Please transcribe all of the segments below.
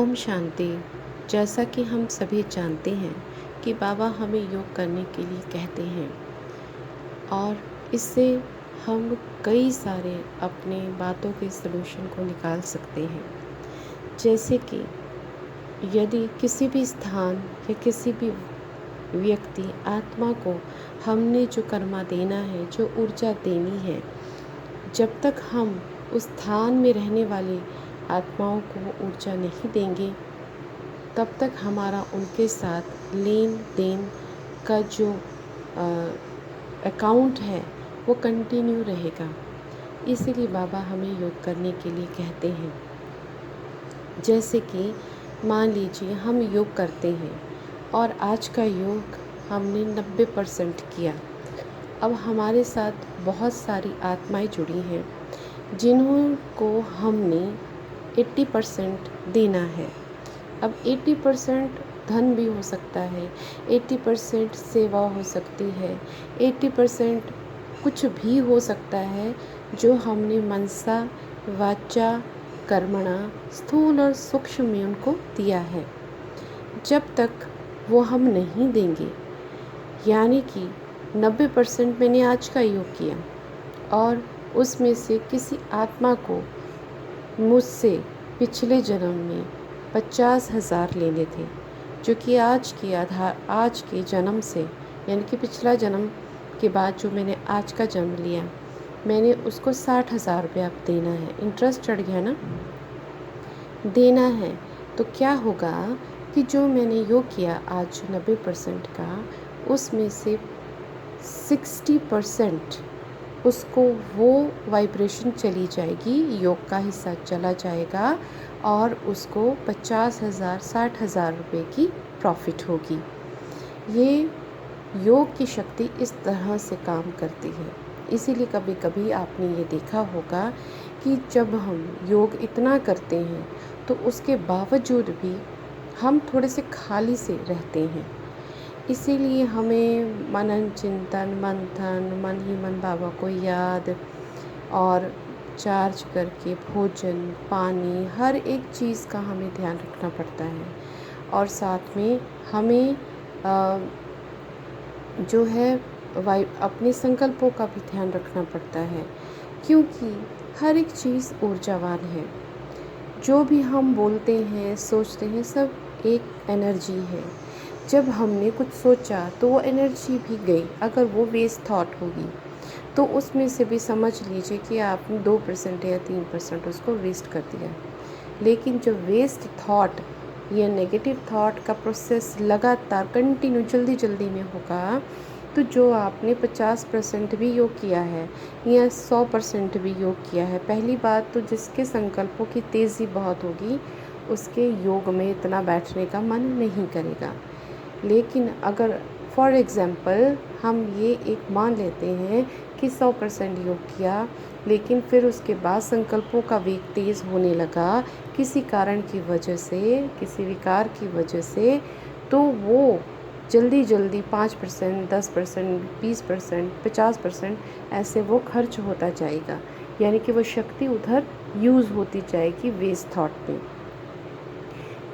ओम शांति। जैसा कि हम सभी जानते हैं कि बाबा हमें योग करने के लिए कहते हैं और इससे हम कई सारे अपने बातों के सलूशन को निकाल सकते हैं। जैसे कि यदि किसी भी स्थान या किसी भी व्यक्ति आत्मा को हमने जो कर्मा देना है, जो ऊर्जा देनी है, जब तक हम उस स्थान में रहने वाली आत्माओं को ऊर्जा नहीं देंगे तब तक हमारा उनके साथ लेन देन का जो अकाउंट है वो कंटिन्यू रहेगा। इसीलिए बाबा हमें योग करने के लिए कहते हैं। जैसे कि मान लीजिए हम योग करते हैं और आज का योग हमने 90% किया। अब हमारे साथ बहुत सारी आत्माएं जुड़ी हैं जिनको हमने 80% देना है। अब 80% धन भी हो सकता है, 80% सेवा हो सकती है, 80% कुछ भी हो सकता है जो हमने मनसा वाचा कर्मणा स्थूल और सूक्ष्म में उनको दिया है। जब तक वो हम नहीं देंगे, यानी कि 90% मैंने आज का योग किया और उसमें से किसी आत्मा को मुझसे पिछले जन्म में 50,000 लेने थे, जो कि आज के जन्म से, यानी कि पिछला जन्म के बाद जो मैंने आज का जन्म लिया, मैंने उसको 60,000 रुपये अब देना है। इंटरेस्ट चढ़ गया ना, देना है। तो क्या होगा कि जो मैंने योग किया आज 90% का, उसमें से 60% उसको वो वाइब्रेशन चली जाएगी, योग का हिस्सा चला जाएगा और उसको 50,000 60,000 रुपये की प्रॉफिट होगी। ये योग की शक्ति इस तरह से काम करती है। इसीलिए कभी कभी आपने ये देखा होगा कि जब हम योग इतना करते हैं तो उसके बावजूद भी हम थोड़े से खाली से रहते हैं। इसीलिए हमें मनन चिंतन मंथन, मन ही मन बाबा को याद और चार्ज करके भोजन पानी हर एक चीज़ का हमें ध्यान रखना पड़ता है। और साथ में हमें जो है अपने संकल्पों का भी ध्यान रखना पड़ता है, क्योंकि हर एक चीज़ ऊर्जावान है। जो भी हम बोलते हैं सोचते हैं सब एक एनर्जी है। जब हमने कुछ सोचा तो वो एनर्जी भी गई। अगर वो वेस्ट थॉट होगी तो उसमें से भी समझ लीजिए कि आपने 2% या 3% उसको वेस्ट कर दिया। लेकिन जब वेस्ट थॉट या नेगेटिव थॉट का प्रोसेस लगातार कंटिन्यू जल्दी में होगा, तो जो आपने 50% भी योग किया है या 100% भी योग किया है, पहली बात तो जिसके संकल्पों की तेज़ी बहुत होगी उसके योग में इतना बैठने का मन नहीं करेगा। लेकिन अगर फॉर एग्ज़ाम्पल हम ये एक मान लेते हैं कि 100% योग किया, लेकिन फिर उसके बाद संकल्पों का वेग तेज़ होने लगा किसी कारण की वजह से, किसी विकार की वजह से, तो वो जल्दी 5%, 10%, 20%, 50% ऐसे वो खर्च होता जाएगा। यानी कि वो शक्ति उधर यूज़ होती जाएगी वेस्ट थॉट में।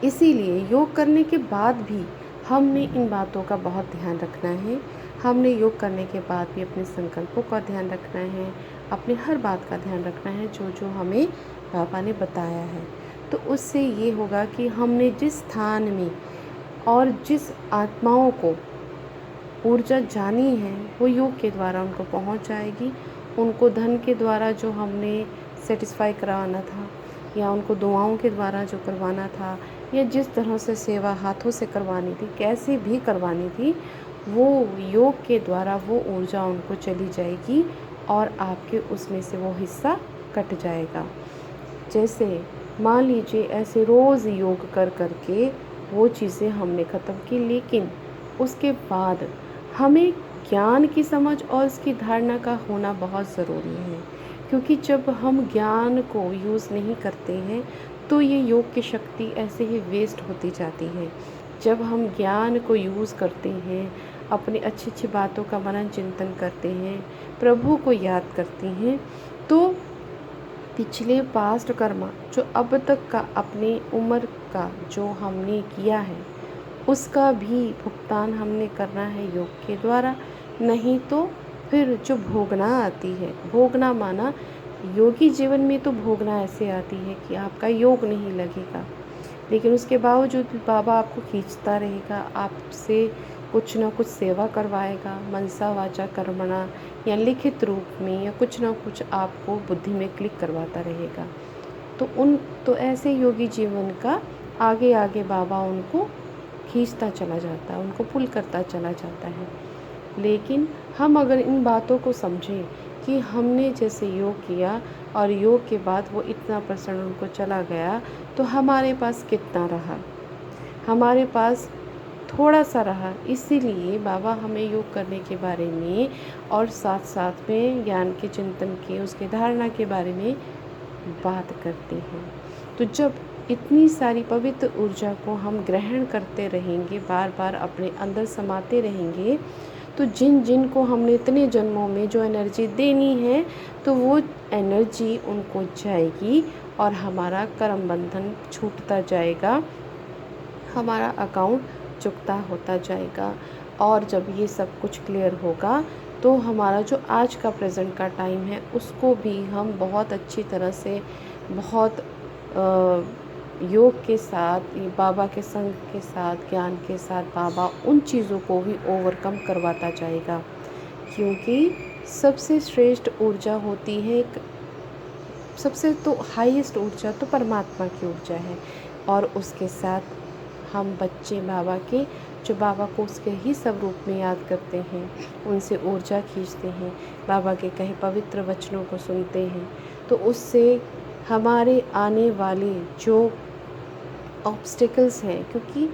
इसीलिए योग करने के बाद भी हमने इन बातों का बहुत ध्यान रखना है। हमने योग करने के बाद भी अपने संकल्पों का ध्यान रखना है, अपने हर बात का ध्यान रखना है जो हमें बाबा ने बताया है। तो उससे ये होगा कि हमने जिस स्थान में और जिस आत्माओं को ऊर्जा जानी है वो योग के द्वारा उनको पहुंच जाएगी। उनको धन के द्वारा जो हमने सेटिस्फाई करवाना था या उनको दुआओं के द्वारा जो करवाना था या जिस तरह से सेवा हाथों से करवानी थी, कैसे भी करवानी थी, वो योग के द्वारा वो ऊर्जा उनको चली जाएगी और आपके उसमें से वो हिस्सा कट जाएगा। जैसे मान लीजिए ऐसे रोज़ योग कर के वो चीज़ें हमने ख़त्म की, लेकिन उसके बाद हमें ज्ञान की समझ और उसकी धारणा का होना बहुत ज़रूरी है। क्योंकि जब हम ज्ञान को यूज़ नहीं करते हैं तो ये योग की शक्ति ऐसे ही वेस्ट होती जाती है। जब हम ज्ञान को यूज़ करते हैं, अपनी अच्छी बातों का मनन चिंतन करते हैं, प्रभु को याद करते हैं, तो पिछले पास्ट कर्मा जो अब तक का अपनी उम्र का जो हमने किया है उसका भी भुगतान हमने करना है योग के द्वारा। नहीं तो फिर जो भोगना आती है, भोगना माना योगी जीवन में तो भोगना ऐसे आती है कि आपका योग नहीं लगेगा, लेकिन उसके बावजूद भी बाबा आपको खींचता रहेगा, आपसे कुछ ना कुछ सेवा करवाएगा, मनसा वाचा कर्मणा या लिखित रूप में, या कुछ ना कुछ आपको बुद्धि में क्लिक करवाता रहेगा। तो ऐसे योगी जीवन का आगे आगे बाबा उनको खींचता चला जाता है, उनको पुल करता चला जाता है। लेकिन हम अगर इन बातों को समझें कि हमने जैसे योग किया और योग के बाद वो इतना % उनको चला गया, तो हमारे पास कितना रहा, हमारे पास थोड़ा सा रहा। इसीलिए बाबा हमें योग करने के बारे में और साथ साथ में ज्ञान के चिंतन के, उसके धारणा के बारे में बात करते हैं। तो जब इतनी सारी पवित्र ऊर्जा को हम ग्रहण करते रहेंगे, बार बार अपने अंदर समाते रहेंगे, तो जिन जिन को हमने इतने जन्मों में जो एनर्जी देनी है, तो वो एनर्जी उनको जाएगी और हमारा कर्म बंधन छूटता जाएगा, हमारा अकाउंट चुकता होता जाएगा। और जब ये सब कुछ क्लियर होगा तो हमारा जो आज का प्रेजेंट का टाइम है उसको भी हम बहुत अच्छी तरह से, बहुत योग के साथ, बाबा के संग के साथ, ज्ञान के साथ बाबा उन चीज़ों को भी ओवरकम करवाता जाएगा। क्योंकि सबसे श्रेष्ठ ऊर्जा होती है, सबसे तो हाईएस्ट ऊर्जा तो परमात्मा की ऊर्जा है। और उसके साथ हम बच्चे बाबा के, जो बाबा को उसके ही स्वरूप में याद करते हैं, उनसे ऊर्जा खींचते हैं, बाबा के कहे पवित्र वचनों को सुनते हैं, तो उससे हमारे आने वाले जो ऑब्स्टिकल्स हैं, क्योंकि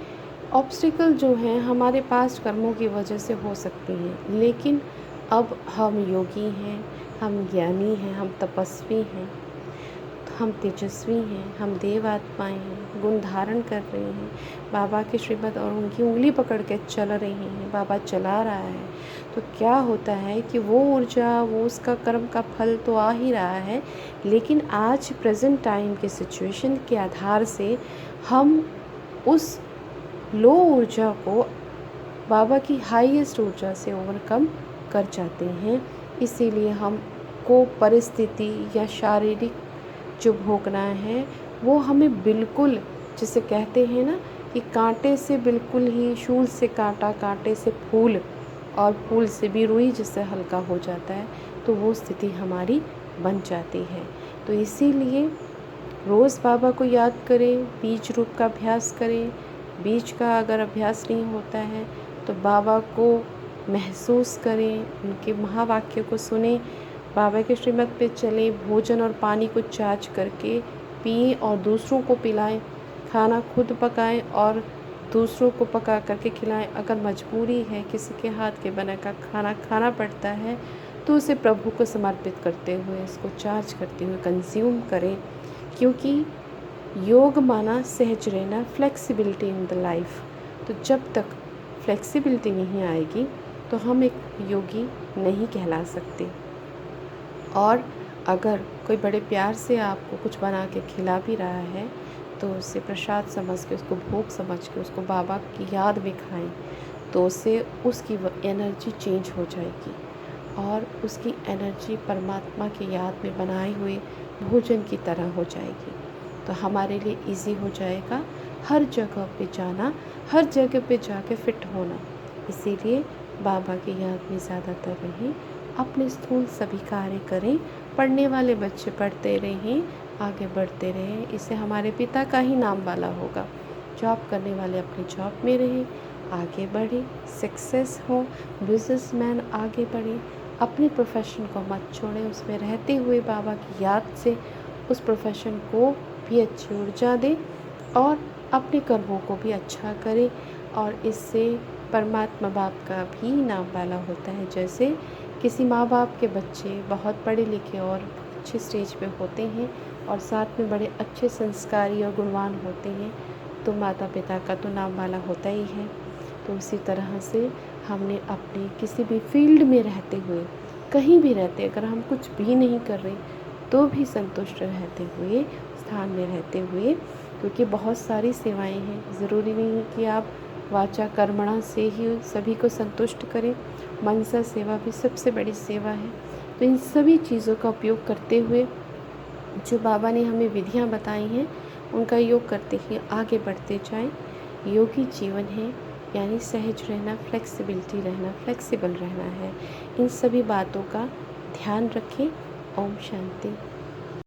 ऑब्स्टिकल जो हैं हमारे पास्ट कर्मों की वजह से हो सकते हैं, लेकिन अब हम योगी हैं, हम ज्ञानी हैं, हम तपस्वी हैं, हम तेजस्वी हैं, हम देव आत्माएँ हैं, गुण धारण कर रहे हैं, बाबा के श्रीमत और उनकी उंगली पकड़ के चल रहे हैं, बाबा चला रहा है। तो क्या होता है कि वो ऊर्जा, वो उसका कर्म का फल तो आ ही रहा है, लेकिन आज प्रेजेंट टाइम के सिचुएशन के आधार से हम उस लो ऊर्जा को बाबा की हाईएस्ट ऊर्जा से ओवरकम कर जाते हैं। इसीलिए हमको परिस्थिति या शारीरिक जो भोगना है वो हमें बिल्कुल, जिसे कहते हैं ना कि कांटे से बिल्कुल ही, शूल से कांटा, कांटे से फूल और फूल से भी रुई जिससे हल्का हो जाता है, तो वो स्थिति हमारी बन जाती है। तो इसीलिए रोज़ बाबा को याद करें, बीज रूप का अभ्यास करें। बीज का अगर अभ्यास नहीं होता है तो बाबा को महसूस करें, उनके महावाक्य को सुने, बाबा के श्रीमत पे चलें, भोजन और पानी को चार्ज करके पिएं और दूसरों को पिलाएं, खाना खुद पकाएं और दूसरों को पका करके खिलाएं। अगर मजबूरी है, किसी के हाथ के बना का खाना खाना पड़ता है, तो उसे प्रभु को समर्पित करते हुए, इसको चार्ज करते हुए कंज्यूम करें। क्योंकि योग माना सहज रहना, फ्लेक्सिबिलिटी इन द लाइफ। तो जब तक फ्लेक्सिबिलिटी नहीं आएगी तो हम एक योगी नहीं कहला सकते। और अगर कोई बड़े प्यार से आपको कुछ बना के खिला भी रहा है तो उसे प्रसाद समझ के, उसको भोग समझ के, उसको बाबा की याद में खाएं, तो उससे उसकी एनर्जी चेंज हो जाएगी और उसकी एनर्जी परमात्मा की याद में बनाए हुए भोजन की तरह हो जाएगी। तो हमारे लिए इजी हो जाएगा हर जगह पे जाना, हर जगह पे जाके फिट होना। इसीलिए बाबा की याद में ज़्यादातर रहें, अपने स्थूल सभी कार्य करें, पढ़ने वाले बच्चे पढ़ते रहें, आगे बढ़ते रहें, इससे हमारे पिता का ही नाम वाला होगा। जॉब करने वाले अपनी जॉब में रहें, आगे बढ़ें, सक्सेस हो, बिजनेसमैन आगे बढ़ें, अपने प्रोफेशन को मत छोड़ें, उसमें रहते हुए बाबा की याद से उस प्रोफेशन को भी अच्छी ऊर्जा दें और अपने कर्मों को भी अच्छा करें। और इससे परमात्मा बाप का भी नाम वाला होता है। जैसे किसी माँ बाप के बच्चे बहुत पढ़े लिखे और अच्छे स्टेज पे होते हैं और साथ में बड़े अच्छे संस्कारी और गुणवान होते हैं, तो माता पिता का तो नाम वाला होता ही है। तो उसी तरह से हमने अपने किसी भी फील्ड में रहते हुए, कहीं भी रहते, अगर हम कुछ भी नहीं कर रहे तो भी संतुष्ट रहते हुए, स्थान में रहते हुए, क्योंकि बहुत सारी सेवाएं हैं। ज़रूरी नहीं है कि आप वाचा कर्मणा से ही सभी को संतुष्ट करें। मनसा सेवा भी सबसे बड़ी सेवा है। तो इन सभी चीज़ों का उपयोग करते हुए जो बाबा ने हमें विधियाँ बताई हैं, उनका योग करते ही आगे बढ़ते जाएं। योगी जीवन है, यानी सहज रहना, फ्लेक्सिबिलिटी रहना, फ्लेक्सिबल रहना है। इन सभी बातों का ध्यान रखें। ओम शांति।